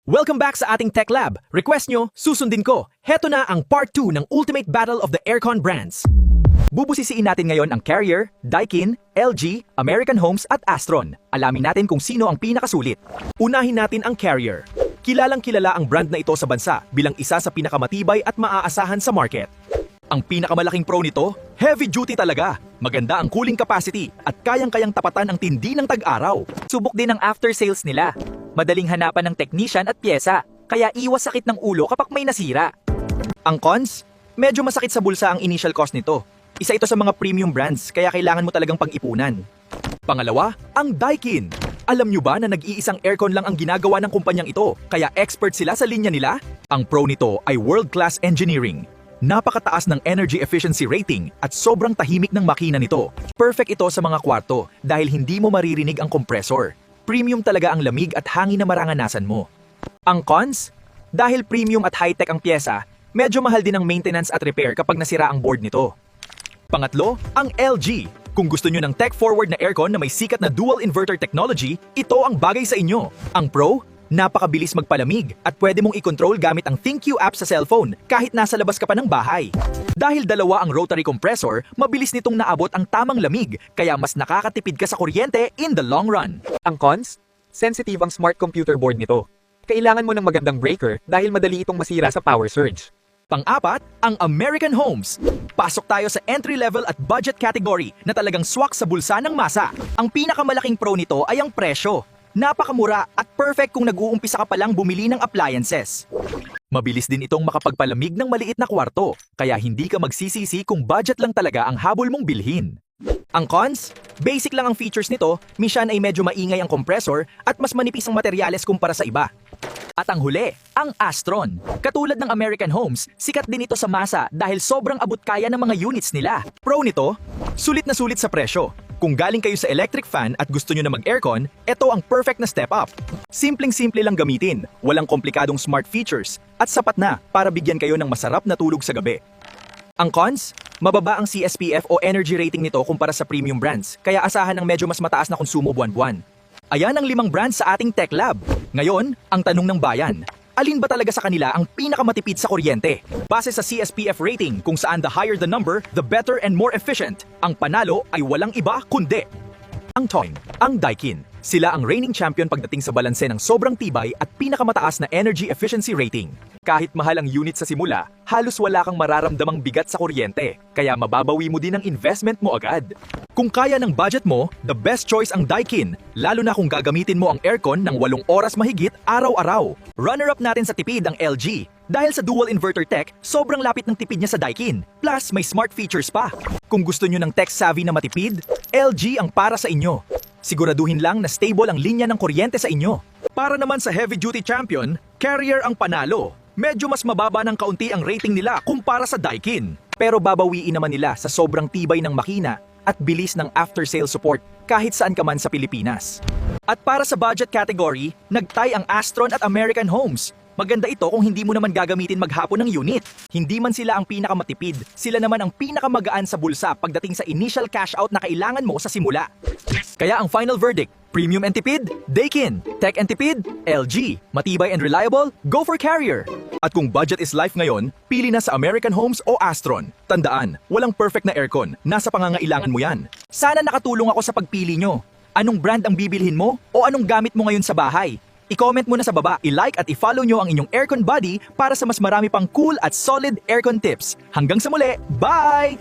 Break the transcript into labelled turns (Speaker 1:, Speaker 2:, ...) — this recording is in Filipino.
Speaker 1: Welcome back sa ating Tech Lab. Request nyo, susundin ko. Heto na ang Part 2 ng Ultimate Battle of the Aircon Brands. Bubusisiin natin ngayon ang Carrier, Daikin, LG, American Homes at Astron. Alamin natin kung sino ang pinakasulit. Unahin natin ang Carrier. Kilalang kilala ang brand na ito sa bansa bilang isa sa pinakamatibay at maaasahan sa market. Ang pinakamalaking pro nito, heavy duty talaga. Maganda ang cooling capacity at kayang-kayang tapatan ang tindi ng tag-araw.
Speaker 2: Subok din ang after sales nila. Madaling hanapan ng technician at pyesa, kaya iwas sakit ng ulo kapag may nasira.
Speaker 1: Ang cons, medyo masakit sa bulsa ang initial cost nito. Isa ito sa mga premium brands kaya kailangan mo talagang pag-ipunan. Pangalawa, ang Daikin. Alam nyo ba na nag-iisang aircon lang ang ginagawa ng kumpanyang ito, kaya expert sila sa linya nila? Ang pro nito ay world-class engineering. Napakataas ng energy efficiency rating at sobrang tahimik ng makina nito. Perfect ito sa mga kwarto dahil hindi mo maririnig ang compressor. Premium talaga ang lamig at hangin na maranganasan mo. Ang cons? Dahil premium at high-tech ang pyesa, medyo mahal din ang maintenance at repair kapag nasira ang board nito. Pangatlo, ang LG. Kung gusto nyo ng tech-forward na aircon na may sikat na dual inverter technology, ito ang bagay sa inyo. Ang pro? Napakabilis magpalamig at pwede mong i-control gamit ang ThinQ app sa cellphone kahit nasa labas ka pa ng bahay. Dahil dalawa ang rotary compressor, mabilis nitong naabot ang tamang lamig kaya mas nakakatipid ka sa kuryente in the long run.
Speaker 2: Ang cons? Sensitive ang smart computer board nito. Kailangan mo ng magandang breaker dahil madali itong masira sa power surge.
Speaker 1: Pang-apat, ang American Homes. Pasok tayo sa entry-level at budget category na talagang swak sa bulsa ng masa. Ang pinakamalaking pro nito ay ang presyo. Napakamura at perfect kung nag-uumpisa ka pa lang bumili ng appliances. Mabilis din itong makapagpalamig ng maliit na kwarto, kaya hindi ka magsisisi kung budget lang talaga ang habol mong bilhin. Ang cons? Basic lang ang features nito, minsan ay medyo maingay ang compressor at mas manipis ang materyales kumpara sa iba. At ang huli, ang Astron. Katulad ng American Homes, sikat din ito sa masa dahil sobrang abot kaya ng mga units nila. Pro nito, sulit na sulit sa presyo. Kung galing kayo sa electric fan at gusto nyo na mag-aircon, ito ang perfect na step up. Simpleng-simple lang gamitin, walang komplikadong smart features, at sapat na para bigyan kayo ng masarap na tulog sa gabi. Ang cons? Mababa ang CSPF o energy rating nito kumpara sa premium brands, kaya asahan ng medyo mas mataas na konsumo buwan-buwan. Ayan ang 5 brands sa ating Tech Lab. Ngayon, ang tanong ng bayan. Alin ba talaga sa kanila ang pinakamatipid sa kuryente? Base sa CSPF rating kung saan the higher the number, the better and more efficient. Ang panalo ay walang iba kundi ang Toyn, ang Daikin. Sila ang reigning champion pagdating sa balanse ng sobrang tibay at pinakamataas na energy efficiency rating. Kahit mahal ang unit sa simula, halos wala kang mararamdamang bigat sa kuryente, kaya mababawi mo din ang investment mo agad. Kung kaya ng budget mo, the best choice ang Daikin, lalo na kung gagamitin mo ang aircon ng 8 oras mahigit araw-araw. Runner-up natin sa tipid ang LG. Dahil sa dual inverter tech, sobrang lapit ng tipid niya sa Daikin. Plus, may smart features pa. Kung gusto nyo ng tech-savvy na matipid, LG ang para sa inyo. Siguraduhin lang na stable ang linya ng kuryente sa inyo. Para naman sa heavy-duty champion, Carrier ang panalo. Medyo mas mababa ng kaunti ang rating nila kumpara sa Daikin. Pero babawiin naman nila sa sobrang tibay ng makina at bilis ng after-sale support kahit saan ka man sa Pilipinas. At para sa budget category, nagtay ang Astron at American Homes. Maganda ito kung hindi mo naman gagamitin maghapon ng unit. Hindi man sila ang pinakamatipid, sila naman ang pinakamagaan sa bulsa pagdating sa initial cash out na kailangan mo sa simula. Kaya ang final verdict, premium and tipid, Daikin. Tech and tipid, LG. Matibay and reliable, go for Carrier. At kung budget is life ngayon, pili na sa American Homes o Astron. Tandaan, walang perfect na aircon, nasa pangangailangan mo yan. Sana nakatulong ako sa pagpili nyo. Anong brand ang bibilhin mo o anong gamit mo ngayon sa bahay? I-comment mo na sa baba, i-like at i-follow nyo ang inyong aircon buddy para sa mas marami pang cool at solid aircon tips. Hanggang sa muli, bye!